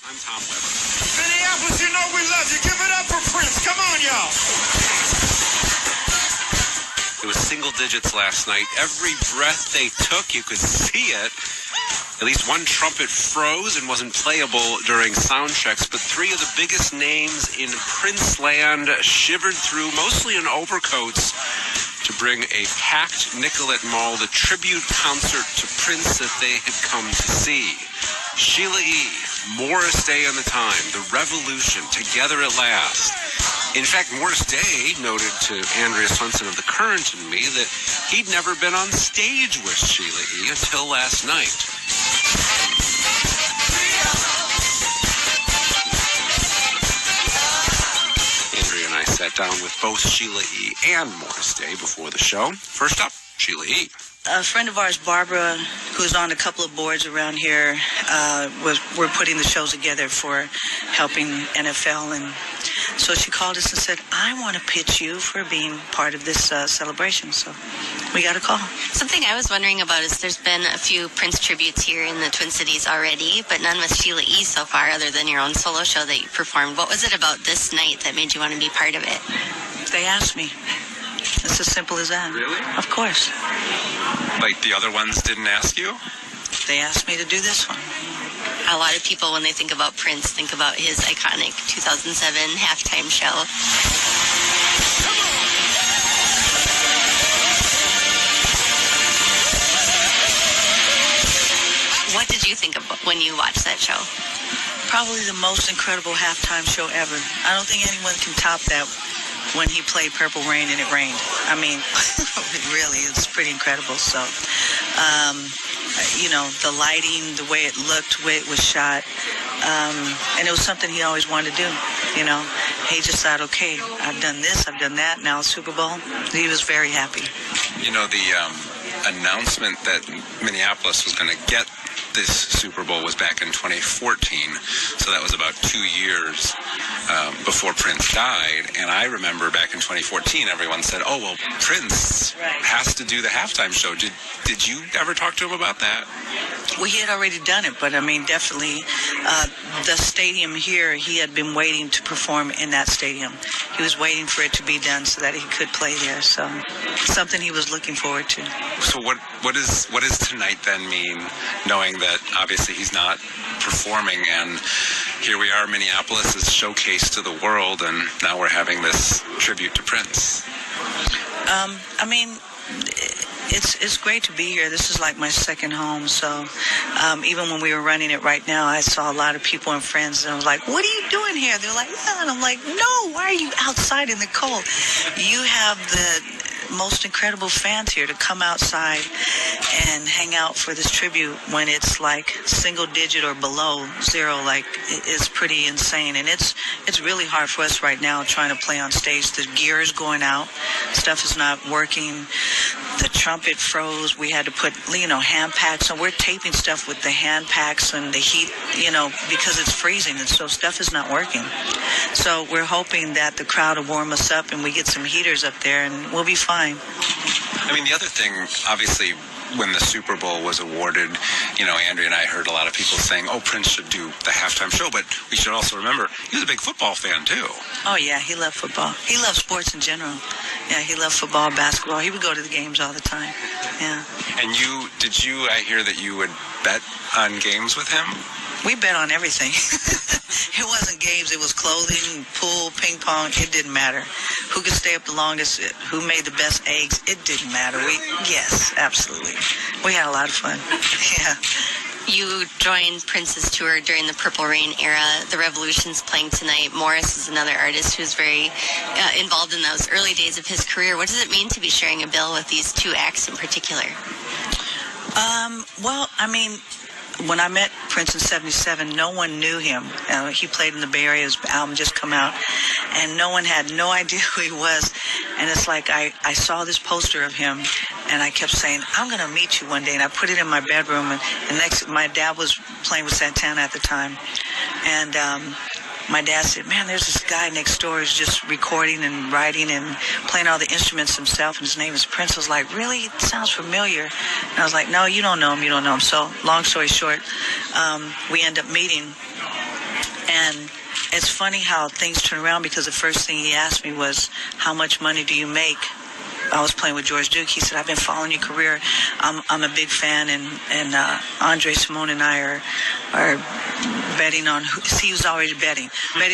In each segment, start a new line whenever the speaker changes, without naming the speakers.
I'm Tom Weber.
Minneapolis, you know we love you. Give it up for Prince. Come on, y'all.
It was single digits last night. Every breath they took, you could see it. At least one trumpet froze and wasn't playable during sound checks, but three of the biggest names in Prince land shivered through, mostly in overcoats, to bring a packed Nicollet Mall, the tribute concert to Prince that they had come to see. Sheila E, Morris Day and the Time, The Revolution, Together at Last. In fact, Morris Day noted to Andrea Swenson of The Current and me that he'd never been on stage with Sheila E until last night. Andrea and I sat down with both Sheila E and Morris Day before the show. First up, Sheila E.
A friend of ours, Barbara, who's on a couple of boards around here, we're putting the shows together for helping NFL, and so she called us and said, I want to pitch you for being part of this celebration. So we got a call.
Something I was wondering about is there's been a few Prince tributes here in the Twin Cities already, but none with Sheila E so far other than your own solo show that you performed. What was it about this night that made you want to be part of it?
They asked me. It's as simple as that.
Really?
Of course.
Like the other ones didn't ask you?
They asked me to do this one.
A lot of people, when they think about Prince, think about his iconic 2007 halftime show. What did you think of when you watched that show?
Probably the most incredible halftime show ever. I don't think anyone can top that when he played Purple Rain and it rained. I mean, really, it's pretty incredible. So, you know, the lighting, the way it looked, the way it was shot, and it was something he always wanted to do, you know. He just thought, okay, I've done this, I've done that, now Super Bowl. He was very happy.
You know, the announcement that Minneapolis was going to get this Super Bowl was back in 2014, so that was about 2 years before Prince died. And I remember back in 2014, everyone said, "Oh well, Prince has to do the halftime show." Did you ever talk to him about that?
Well, he had already done it, but I mean, definitely, the stadium here, he had been waiting to perform in that stadium. He was waiting for it to be done so that he could play there. So, something he was looking forward to.
So what does tonight then mean, knowing that obviously he's not performing, and here we are, Minneapolis is showcased to the world, and now we're having this tribute to Prince?
I mean, it's great to be here. This is like my second home. So even when we were running it right now, I saw a lot of people and friends, and I was like, what are you doing here? They're like, yeah. And I'm like, no, why are you outside in the cold? You have the most incredible fans here to come outside and hang out for this tribute when it's like single digit or below zero. Like, it's pretty insane, and it's really hard for us right now trying to play on stage. The gear is going out, stuff is not working, the trumpet froze, we had to put, you know, hand packs, and we're taping stuff with the hand packs and the heat, you know, because it's freezing, and so stuff is not working. So we're hoping that the crowd will warm us up and we get some heaters up there and we'll be fine.
I mean, the other thing, obviously, when the Super Bowl was awarded, you know, Andrea and I heard a lot of people saying, oh, Prince should do the halftime show, but we should also remember, he was a big football fan, too.
Oh, yeah, he loved football. He loved sports in general. Yeah, he loved football, basketball. He would go to the games all the time. Yeah.
And I hear that you would bet on games with him?
We bet on everything. It wasn't games. It was clothing, pool, ping pong. It didn't matter. Who could stay up the longest? Who made the best eggs? It didn't matter. Yes, absolutely. We had a lot of fun. Yeah.
You joined Prince's tour during the Purple Rain era. The Revolution's playing tonight. Morris is another artist who's very involved in those early days of his career. What does it mean to be sharing a bill with these two acts in particular?
Well, I mean, when I met Prince in 77, no one knew him. He played in the Bay Area. His album just come out, and no one had no idea who he was. And it's like I saw this poster of him, and I kept saying, I'm going to meet you one day. And I put it in my bedroom, and my dad was playing with Santana at the time. And my dad said, man, there's this guy next door who's just recording and writing and playing all the instruments himself, and his name is Prince. I was like, really? It sounds familiar. And I was like, no, you don't know him. So long story short, we end up meeting. And it's funny how things turn around, because the first thing he asked me was, how much money do you make? I was playing with George Duke. He said, I've been following your career. I'm a big fan, and Andre Simone and I are betting on he was already betting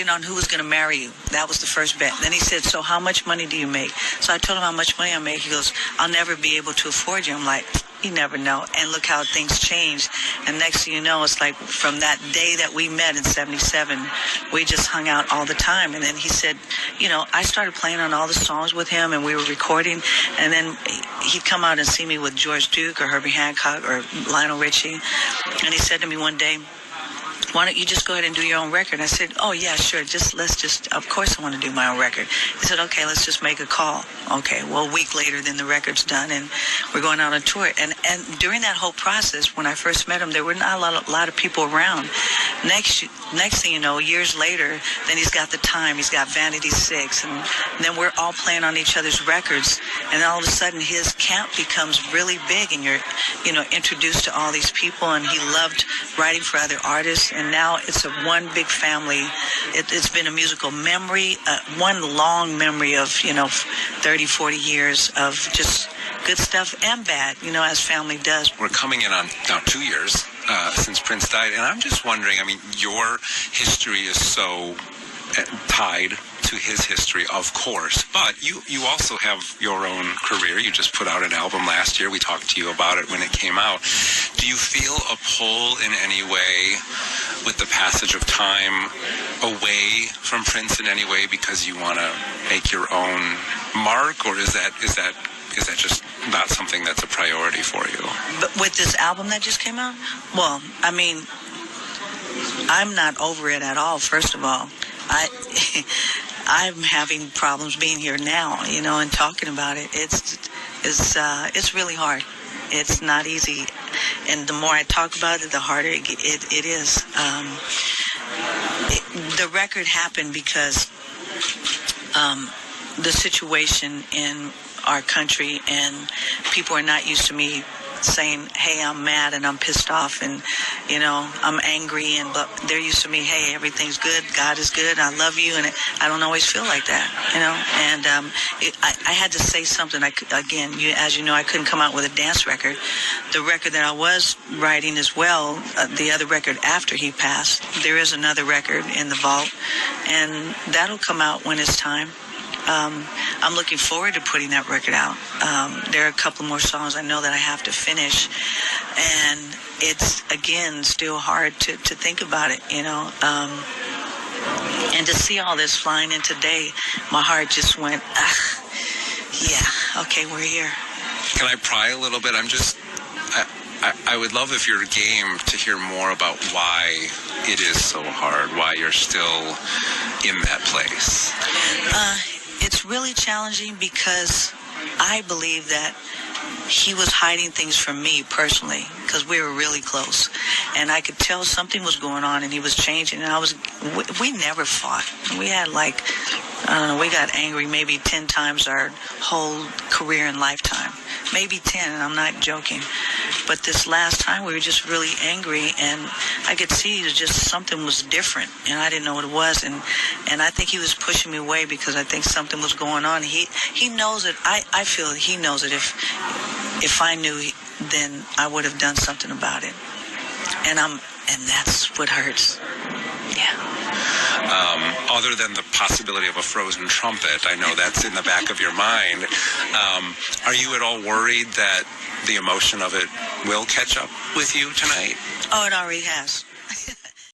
on who was going to marry you. That was the first bet. Then he said, so how much money do you make? So I told him how much money I make. He goes, I'll never be able to afford you. I'm like, you never know. And look how things changed. And next thing you know, it's like from that day that we met in 77, we just hung out all the time. And then he said, I started playing on all the songs with him, and we were recording. And then he'd come out and see me with George Duke or Herbie Hancock or Lionel Richie. And he said to me one day, why don't you just go ahead and do your own record? I said, oh, yeah, sure. Of course I want to do my own record. He said, okay, let's just make a call. Okay, well, a week later, then the record's done, and we're going out on tour. And during that whole process, when I first met him, there were not a lot of people around. Next thing you know, years later, then he's got The Time, he's got Vanity 6, and then we're all playing on each other's records, and all of a sudden his camp becomes really big, and you're, introduced to all these people, and he loved writing for other artists. And now it's one big family. It's been a musical memory, one long memory of, 30, 40 years of just good stuff and bad, as family does.
We're coming in on now 2 years since Prince died, and I'm just wondering, your history is so tied to his history, of course, but you also have your own career. You just put out an album last year. We talked to you about it when it came out. Do you feel a pull in any way with the passage of time away from Prince in any way because you want to make your own mark, or is that just not something that's a priority for you?
But with this album that just came out, well, I'm not over it at all. First of all, I'm having problems being here now, and talking about it. It's really hard. It's not easy, and the more I talk about it, the harder it is. The record happened because the situation in our country, and people are not used to me saying, hey, I'm mad and I'm pissed off and, I'm angry, but they're used to me, hey, everything's good, God is good, I love you, and I don't always feel like that, and I had to say something. As you know, I couldn't come out with a dance record. The record that I was writing as well, the other record after he passed, there is another record in the vault, and that'll come out when it's time. I'm looking forward to putting that record out. There are a couple more songs I know that I have to finish, and it's, again, still hard to think about it, and to see all this flying in today, my heart just went, yeah, okay, we're here.
Can I pry a little bit? I would love if you're game to hear more about why it is so hard, why you're still in that place.
It's really challenging because I believe that he was hiding things from me personally, because we were really close, and I could tell something was going on, and he was changing, and we never fought. We had we got angry maybe 10 times our whole career and lifetime. Maybe 10, and I'm not joking. But this last time, we were just really angry, and I could see just something was different, and I didn't know what it was, and I think he was pushing me away because I think something was going on. He knows it. I feel he knows it. If I knew, then I would have done something about it. And that's what hurts. Yeah.
Other than the possibility of a frozen trumpet, I know that's in the back of your mind. Are you at all worried that the emotion of it will catch up with you tonight?
Oh, it already has.